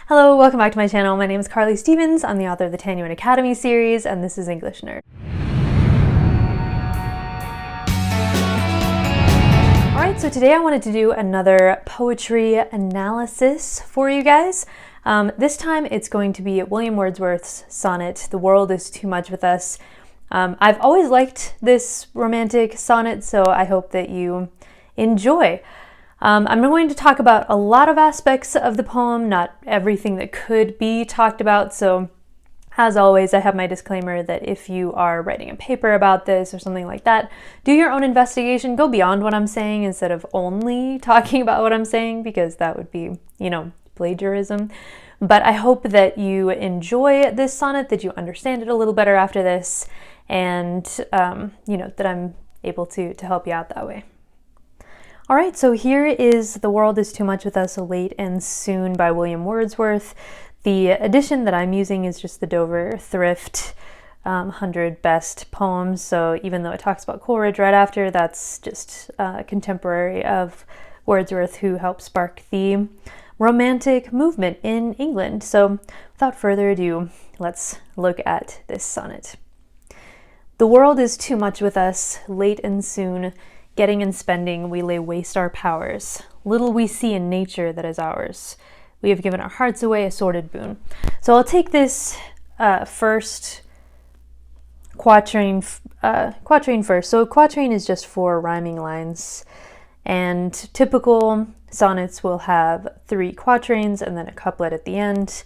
Hello, welcome back to my channel. My name is Carly Stevens. I'm the author of the Tanyuin Academy series, and this is English Nerd. Alright, so today I wanted to do another poetry analysis for you guys. This time it's going to be William Wordsworth's sonnet, "The World is Too Much with Us." I've always liked this romantic sonnet, so I hope that you enjoy. I'm going to talk about a lot of aspects of the poem, not everything that could be talked about, so as always I have my disclaimer that if you are writing a paper about this or something like that, do your own investigation, go beyond what I'm saying instead of only talking about what I'm saying, because that would be, plagiarism. But I hope that you enjoy this sonnet, that you understand it a little better after this, and that I'm able to help you out that way. Alright, so here is "The World is Too Much with Us, Late and Soon" by William Wordsworth. The edition that I'm using is just the Dover Thrift 100 Best Poems, so even though it talks about Coleridge right after, that's just contemporary of Wordsworth who helped spark the Romantic movement in England. So without further ado, let's look at this sonnet. The world is too much with us, late and soon. Getting and spending, we lay waste our powers. Little we see in nature that is ours. We have given our hearts away, a sordid boon. So I'll take this first quatrain first. So a quatrain is just 4 rhyming lines, and typical sonnets will have 3 quatrains and then a couplet at the end.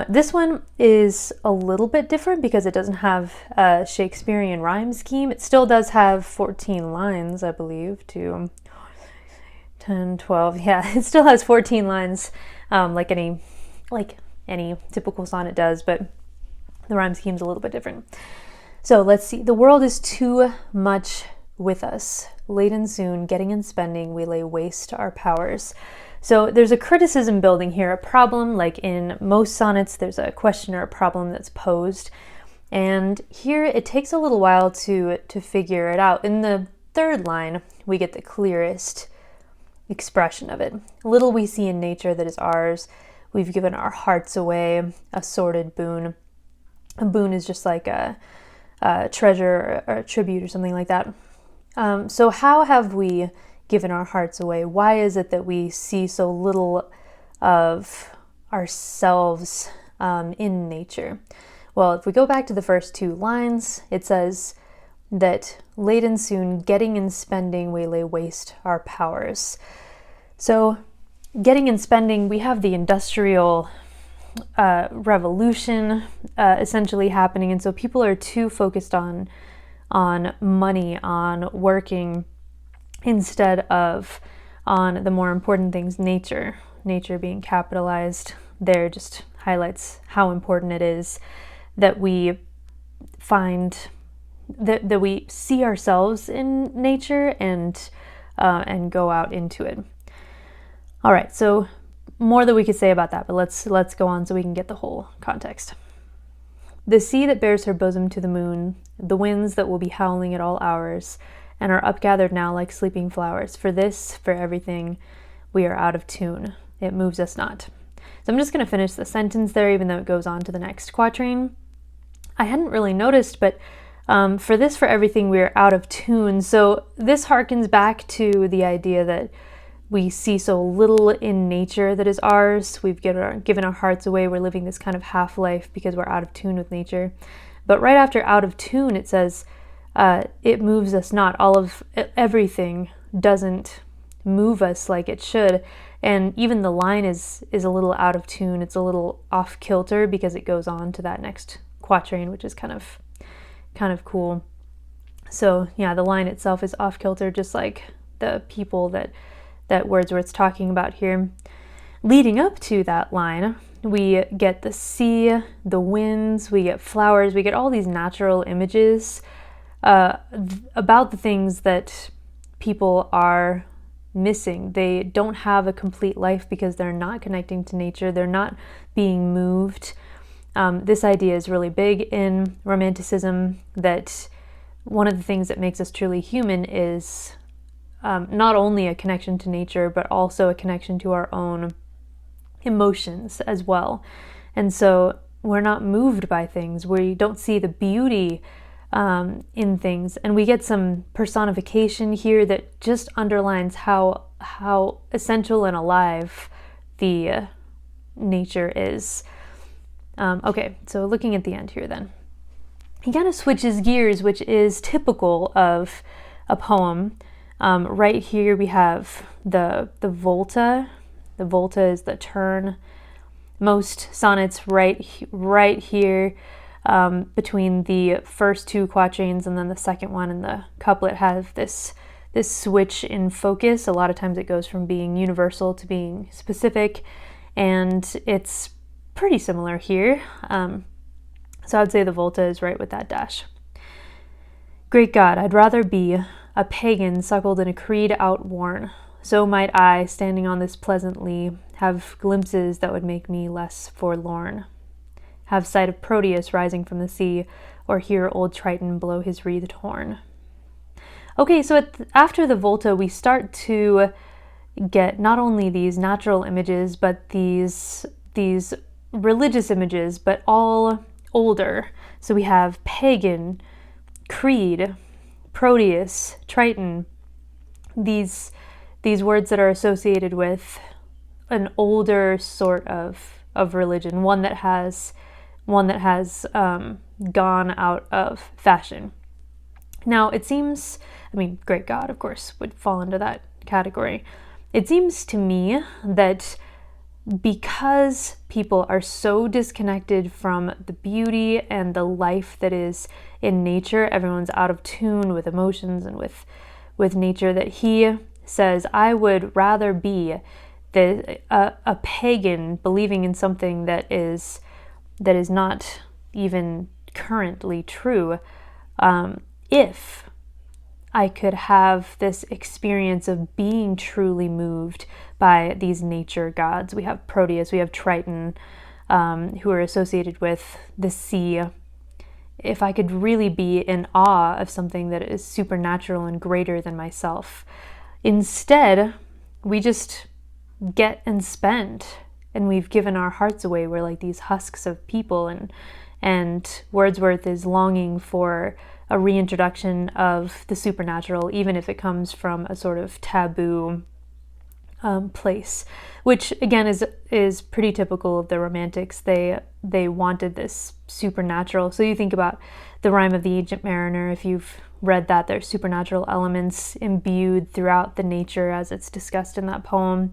This one is a little bit different because it doesn't have a Shakespearean rhyme scheme. It still does have 14 lines, I believe, to 10, 12. Yeah, it still has 14 lines, like any typical sonnet does, but the rhyme scheme's a little bit different. So let's see. The world is too much with us. Late and soon, getting and spending, we lay waste our powers. So there's a criticism building here, a problem. Like in most sonnets, there's a question or a problem that's posed. And here it takes a little while to figure it out. In the 3rd line, we get the clearest expression of it. Little we see in nature that is ours. We've given our hearts away, a sordid boon. A boon is just like a treasure or a tribute or something like that. So how have we given our hearts away? Why is it that we see so little of ourselves in nature? Well, if we go back to the first 2 lines, it says that late and soon, getting and spending, we lay waste our powers. So getting and spending, we have the industrial revolution essentially happening, and so people are too focused on money, on working, instead of on the more important things, nature. Nature being capitalized there just highlights how important it is that we find that we see ourselves in nature and go out into it. All right, so more that we could say about that, but let's go on so we can get the whole context. The sea that bears her bosom to the moon, the winds that will be howling at all hours, and are upgathered now like sleeping flowers. For this, for everything, we are out of tune. It moves us not. So I'm just going to finish the sentence there, even though it goes on to the next quatrain. I hadn't really noticed, but for this, for everything, we are out of tune. So this harkens back to the idea that we see so little in nature that is ours. We've given our hearts away. We're living this kind of half-life because we're out of tune with nature. But right after out of tune, it says, it moves us not. Everything doesn't move us like it should. And even the line is a little out of tune. It's a little off kilter because it goes on to that next quatrain, which is kind of cool. So yeah, the line itself is off kilter, just like the people that Wordsworth's talking about here. Leading up to that line, we get the sea, the winds, we get flowers, we get all these natural images about the things that people are missing. They don't have a complete life because they're not connecting to nature, they're not being moved. This idea is really big in Romanticism, that one of the things that makes us truly human is not only a connection to nature, but also a connection to our own emotions as well. And so we're not moved by things. We don't see the beauty in things. And we get some personification here that just underlines how essential and alive the nature is. Okay, so looking at the end here then. He kind of switches gears, which is typical of a poem. Right here we have the volta. The volta is the turn. Most sonnets right here between the first two quatrains and then the second one and the couplet have this switch in focus. A lot of times it goes from being universal to being specific, and it's pretty similar here. So I'd say the volta is right with that dash. Great God, I'd rather be a pagan suckled in a creed outworn. So might I, standing on this pleasant lea, have glimpses that would make me less forlorn. Have sight of Proteus rising from the sea, or hear old Triton blow his wreathed horn. Okay, so after the volta, we start to get not only these natural images, but these religious images, but all older. So we have pagan, creed, Proteus, Triton, these words that are associated with an older sort of religion, one that has gone out of fashion. Now it seems, great God, of course, would fall into that category. It seems to me that because people are so disconnected from the beauty and the life that is in nature, everyone's out of tune with emotions and with nature, that he says, I would rather be a pagan believing in something that is not even currently true, if I could have this experience of being truly moved by these nature gods. We have Proteus, we have Triton, who are associated with the sea. If I could really be in awe of something that is supernatural and greater than myself. Instead, we just get and spend, and we've given our hearts away. We're like these husks of people, and Wordsworth is longing for a reintroduction of the supernatural, even if it comes from a sort of taboo place, which again is pretty typical of the Romantics. They wanted this supernatural. So you think about the Rime of the Ancient Mariner. If you've read that, there's supernatural elements imbued throughout the nature as it's discussed in that poem.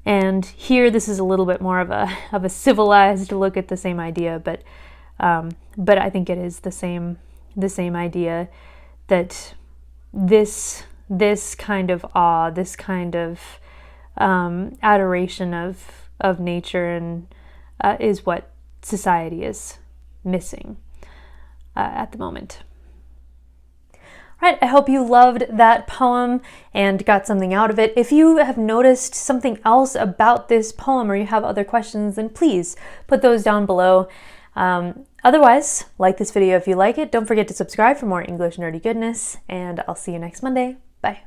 And here, this is a little bit more of a civilized look at the same idea, but I think it is the same idea, that this kind of awe, this kind of adoration of nature, and is what society is missing at the moment. Right, I hope you loved that poem and got something out of it. If you have noticed something else about this poem or you have other questions, then please put those down below. Otherwise, like this video if you like it. Don't forget to subscribe for more English nerdy goodness, and I'll see you next Monday. Bye.